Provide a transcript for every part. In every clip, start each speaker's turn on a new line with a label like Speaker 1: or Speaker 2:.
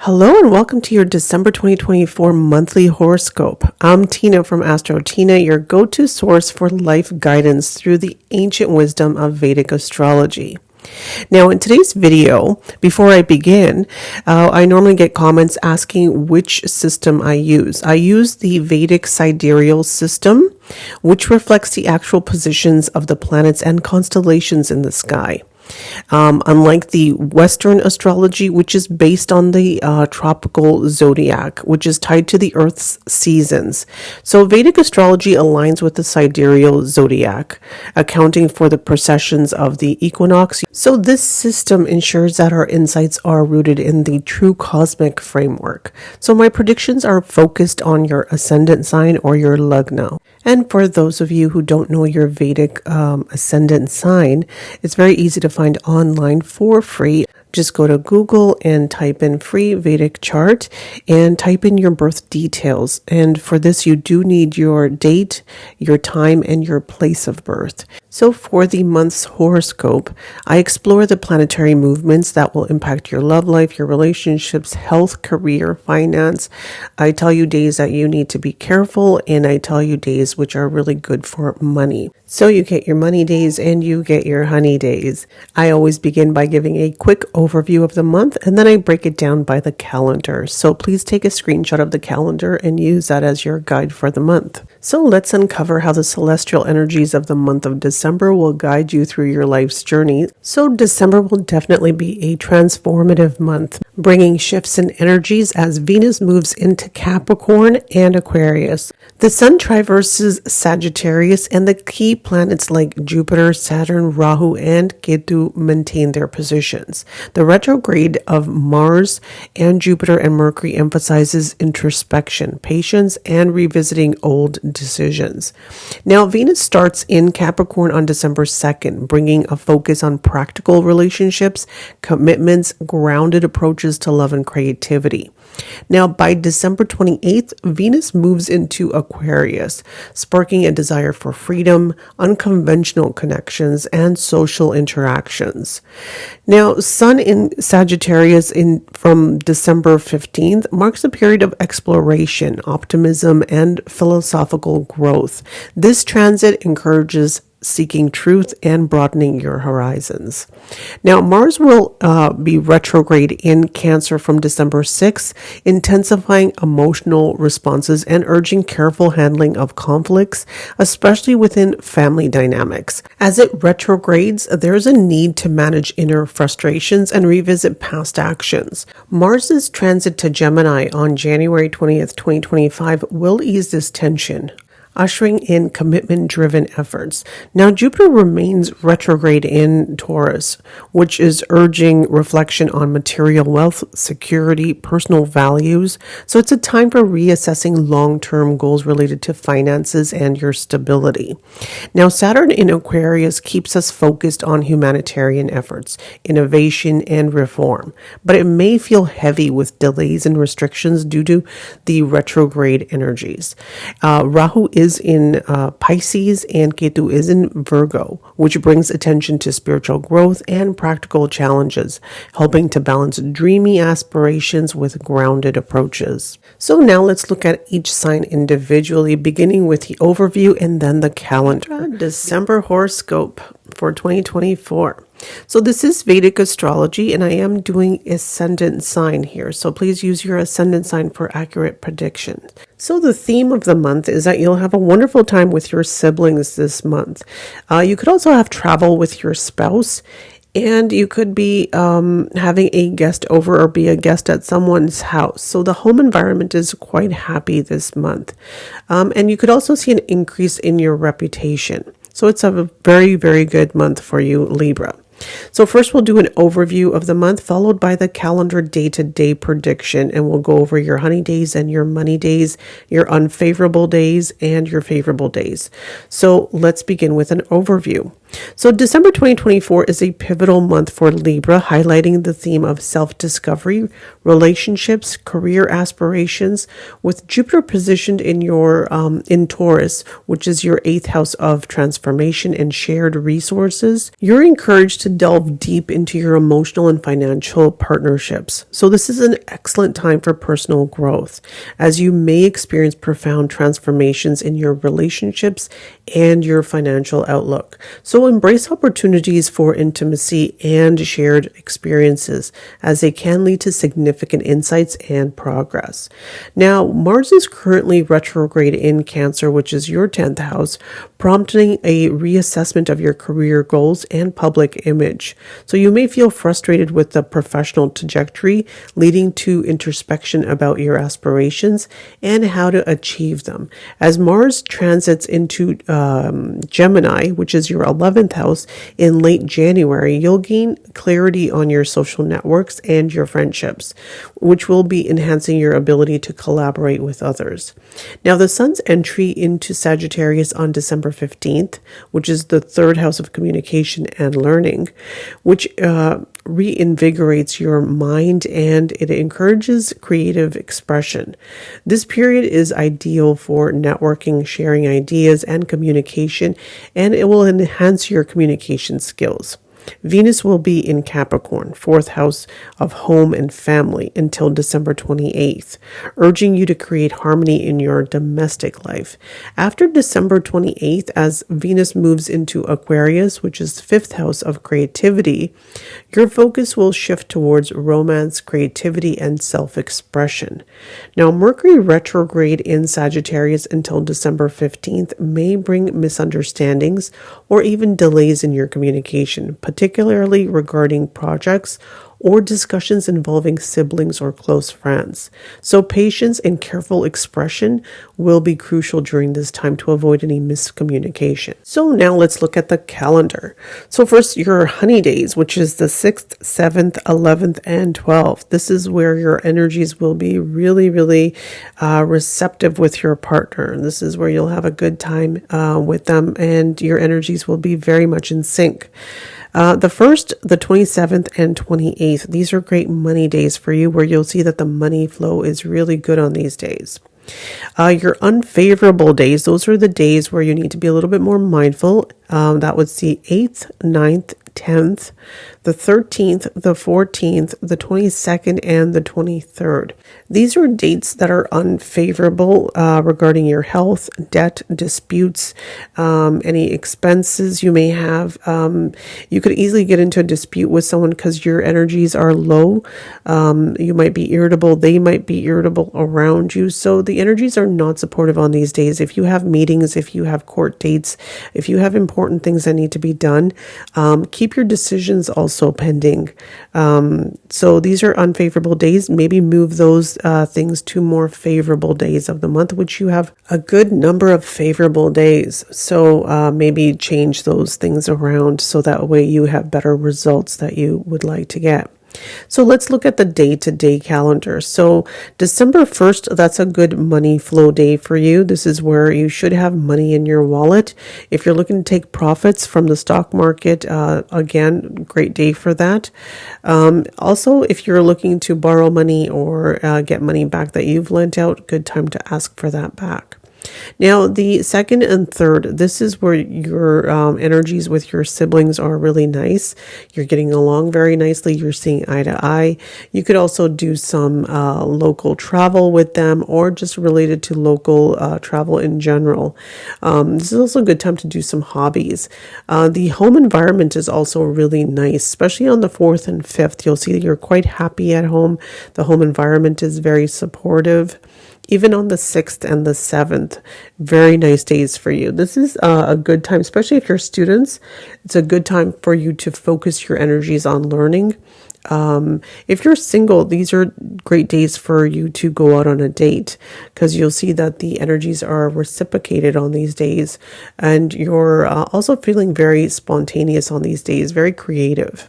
Speaker 1: Hello and welcome to your December 2024 monthly horoscope. I'm Tina from AstroTeena, your go-to source for life guidance through the ancient wisdom of Vedic astrology. Now, in today's video, before I begin, I normally get comments asking which system I use. I use the Vedic sidereal system, which reflects the actual positions of the planets and constellations in the sky. Unlike the Western astrology, which is based on the tropical zodiac, which is tied to the Earth's seasons. So Vedic astrology aligns with the sidereal zodiac, accounting for the precessions of the equinox. So this system ensures that our insights are rooted in the true cosmic framework. So my predictions are focused on your ascendant sign or your lagna. And for those of you who don't know your Vedic ascendant sign, it's very easy to find online for free. Just go to Google and type in free Vedic chart and type in your birth details. And for this, you do need your date, your time, and your place of birth. So for the month's horoscope, I explore the planetary movements that will impact your love life, your relationships, health, career, finance. I tell you days that you need to be careful, and I tell you days which are really good for money. So you get your money days and you get your honey days. I always begin by giving a quick overview of the month, and then I break it down by the calendar. So please take a screenshot of the calendar and use that as your guide for the month. So let's uncover how the celestial energies of the month of December will guide you through your life's journey. So December will definitely be a transformative month, bringing shifts in energies as Venus moves into Capricorn and Aquarius. The Sun traverses Sagittarius, and the key planets like Jupiter, Saturn, Rahu, and Ketu maintain their positions. The retrograde of Mars and Jupiter and Mercury emphasizes introspection, patience, and revisiting old decisions. Now, Venus starts in Capricorn on December 2nd, bringing a focus on practical relationships, commitments, grounded approaches to love and creativity. Now, by December 28th, Venus moves into Aquarius, sparking a desire for freedom, unconventional connections, and social interactions. Now, Sun in Sagittarius from December 15th marks a period of exploration, optimism, and philosophical growth. This transit encourages seeking truth and broadening your horizons. Now, Mars will be retrograde in Cancer from December 6th, intensifying emotional responses and urging careful handling of conflicts, especially within family dynamics. As it retrogrades, there's a need to manage inner frustrations and revisit past actions. Mars's transit to Gemini on January 20th, 2025 will ease this tension, ushering in commitment-driven efforts. Now, Jupiter remains retrograde in Taurus, which is urging reflection on material wealth, security, personal values. So it's a time for reassessing long-term goals related to finances and your stability. Now, Saturn in Aquarius keeps us focused on humanitarian efforts, innovation, and reform, but it may feel heavy with delays and restrictions due to the retrograde energies. Rahu is in Pisces and Ketu is in Virgo, which brings attention to spiritual growth and practical challenges, helping to balance dreamy aspirations with grounded approaches. So now let's look at each sign individually, beginning with the overview and then the calendar. December horoscope for 2024. So this is Vedic astrology, and I am doing ascendant sign here. So please use your ascendant sign for accurate predictions. So the theme of the month is that you'll have a wonderful time with your siblings this month. You could also have travel with your spouse, and you could be having a guest over or be a guest at someone's house. So the home environment is quite happy this month. And you could also see an increase in your reputation. So it's a very, very good month for you, Libra. So first we'll do an overview of the month, followed by the calendar day-to-day prediction, and we'll go over your honey days and your money days, your unfavorable days and your favorable days. So let's begin with an overview. So December 2024 is a pivotal month for Libra, highlighting the theme of self-discovery, relationships, career aspirations, with Jupiter positioned in your in Taurus, which is your 8th house of transformation and shared resources. You're encouraged to delve deep into your emotional and financial partnerships. So this is an excellent time for personal growth, as you may experience profound transformations in your relationships and your financial outlook. So embrace opportunities for intimacy and shared experiences, as they can lead to significant insights and progress. Now, Mars is currently retrograde in Cancer, which is your 10th house, prompting a reassessment of your career goals and public image. So you may feel frustrated with the professional trajectory, leading to introspection about your aspirations and how to achieve them. As Mars transits into Gemini, which is your 11th house, in late January, you'll gain clarity on your social networks and your friendships, which will be enhancing your ability to collaborate with others. Now, the Sun's entry into Sagittarius on December 15th, which is the 3rd house of communication and learning, which reinvigorates your mind and it encourages creative expression. This period is ideal for networking, sharing ideas, and communication, and it will enhance your communication skills. Venus will be in Capricorn, 4th house of home and family, until December 28th, urging you to create harmony in your domestic life. After December 28th, as Venus moves into Aquarius, which is 5th house of creativity, your focus will shift towards romance, creativity, and self-expression. Now, Mercury retrograde in Sagittarius until December 15th may bring misunderstandings or even delays in your communication, particularly regarding projects or discussions involving siblings or close friends. So patience and careful expression will be crucial during this time to avoid any miscommunication. So now let's look at the calendar. So first, your honey days, which is the 6th, 7th, 11th, and 12th. This is where your energies will be really receptive with your partner. This is where you'll have a good time with them, and your energies will be very much in sync. The 1st, the 27th, and 28th, these are great money days for you, where you'll see that the money flow is really good on these days. Your unfavorable days, those are the days where you need to be a little bit more mindful. That would see 8th, 9th, 10th, the 13th, the 14th, the 22nd, and the 23rd. These are dates that are unfavorable regarding your health, debt, disputes, any expenses you may have. You could easily get into a dispute with someone because your energies are low. You might be irritable. They might be irritable around you. So the energies are not supportive on these days. If you have meetings, if you have court dates, if you have important things that need to be done, keep your decisions also pending. So these are unfavorable days. Maybe move those things to more favorable days of the month, which you have a good number of favorable days. So maybe change those things around so that way you have better results that you would like to get. So let's look at the day-to-day calendar. So December 1st, that's a good money flow day for you. This is where you should have money in your wallet. If you're looking to take profits from the stock market, again, great day for that. Also, if you're looking to borrow money or get money back that you've lent out, good time to ask for that back. Now, the 2nd and 3rd, this is where your energies with your siblings are really nice. You're getting along very nicely. You're seeing eye to eye. You could also do some local travel with them, or just related to local travel in general. This is also a good time to do some hobbies. The home environment is also really nice, especially on the 4th and 5th. You'll see that you're quite happy at home. The home environment is very supportive. Even on the 6th and the 7th, very nice days for you. This is a good time, especially if you're students. It's a good time for you to focus your energies on learning. If you're single, these are great days for you to go out on a date, because you'll see that the energies are reciprocated on these days, and you're also feeling very spontaneous on these days, very creative.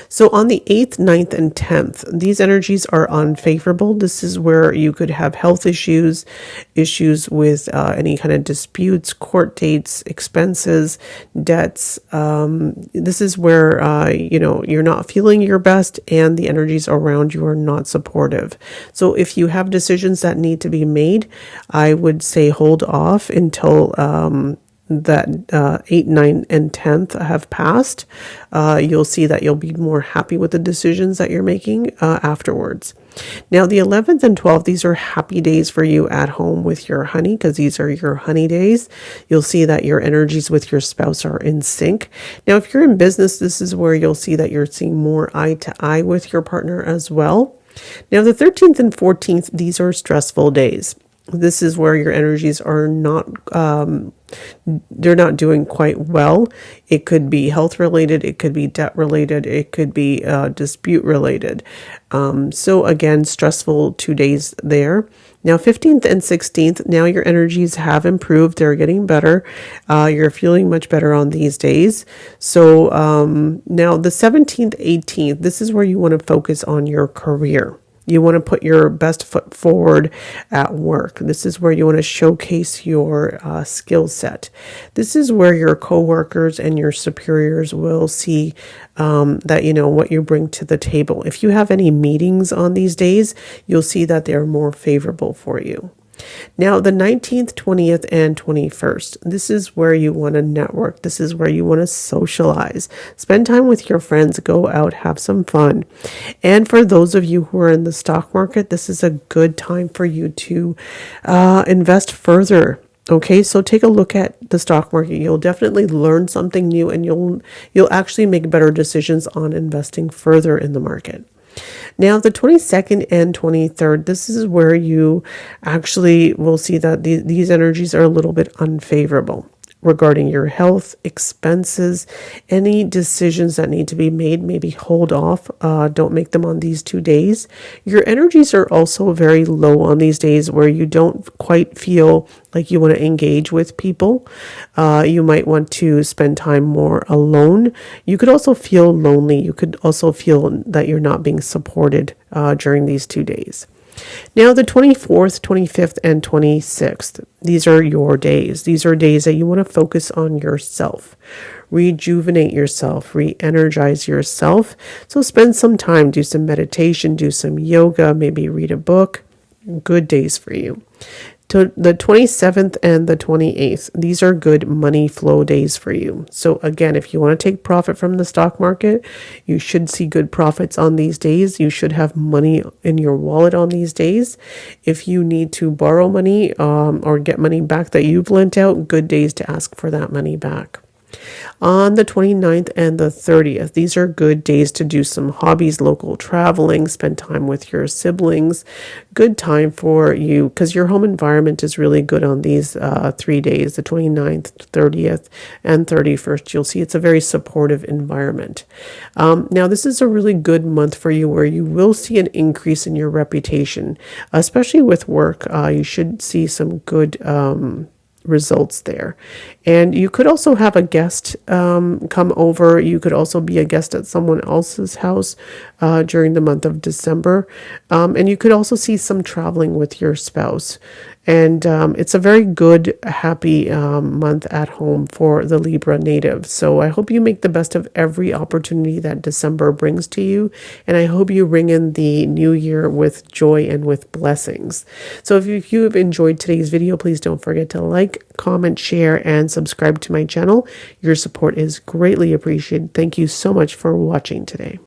Speaker 1: So on the 8th, ninth, and 10th, these energies are unfavorable. This is where you could have health issues, issues with any kind of disputes, court dates, expenses, debts. This is where, you're not feeling your best and the energies around you are not supportive. So if you have decisions that need to be made, I would say hold off until that 8, 9, and 10th have passed. You'll see that you'll be more happy with the decisions that you're making afterwards. Now, the 11th and 12th, these are happy days for you at home with your honey, because these are your honey days. You'll see that your energies with your spouse are in sync. Now, if you're in business, this is where you'll see that you're seeing more eye to eye with your partner as well. Now, the 13th and 14th, these are stressful days. This is where your energies are not, they're not doing quite well. It could be health related, it could be debt related, it could be dispute related. So again, stressful 2 days there. Now, 15th and 16th, now your energies have improved. They're getting better. You're feeling much better on these days. So now the 17th, 18th, this is where you want to focus on your career. You want to put your best foot forward at work. This is where you want to showcase your skill set. This is where your coworkers and your superiors will see that you know what you bring to the table. If you have any meetings on these days, you'll see that they're more favorable for you. Now, the 19th, 20th, and 21st, this is where you want to network. This is where you want to socialize. Spend time with your friends. Go out, have some fun. And for those of you who are in the stock market, this is a good time for you to invest further. Okay, so take a look at the stock market. You'll definitely learn something new, and you'll actually make better decisions on investing further in the market. Now, the 22nd and 23rd, this is where you actually will see that these energies are a little bit unfavorable regarding your health, expenses, any decisions that need to be made. Maybe hold off. Don't make them on these 2 days. Your energies are also very low on these days where you don't quite feel like you want to engage with people. You might want to spend time more alone. You could also feel lonely. You could also feel that you're not being supported during these 2 days. Now, the 24th, 25th, and 26th, these are your days. These are days that you want to focus on yourself, rejuvenate yourself, re-energize yourself. So spend some time, do some meditation, do some yoga, maybe read a book. Good days for you. To the 27th and the 28th, these are good money flow days for you. So again, if you want to take profit from the stock market, you should see good profits on these days. You should have money in your wallet on these days. If you need to borrow money or get money back that you've lent out, good days to ask for that money back. On the 29th and the 30th, these are good days to do some hobbies, local traveling, spend time with your siblings. Good time for you because your home environment is really good on these 3 days, the 29th, 30th, and 31st. You'll see it's a very supportive environment. Now, this is a really good month for you where you will see an increase in your reputation, especially with work. You should see some good results there. And you could also have a guest come over. You could also be a guest at someone else's house during the month of December. And you could also see some traveling with your spouse. And it's a very good, happy month at home for the Libra native. So I hope you make the best of every opportunity that December brings to you. And I hope you ring in the new year with joy and with blessings. So if you have enjoyed today's video, please don't forget to like, comment, share, and subscribe to my channel. Your support is greatly appreciated. Thank you so much for watching today.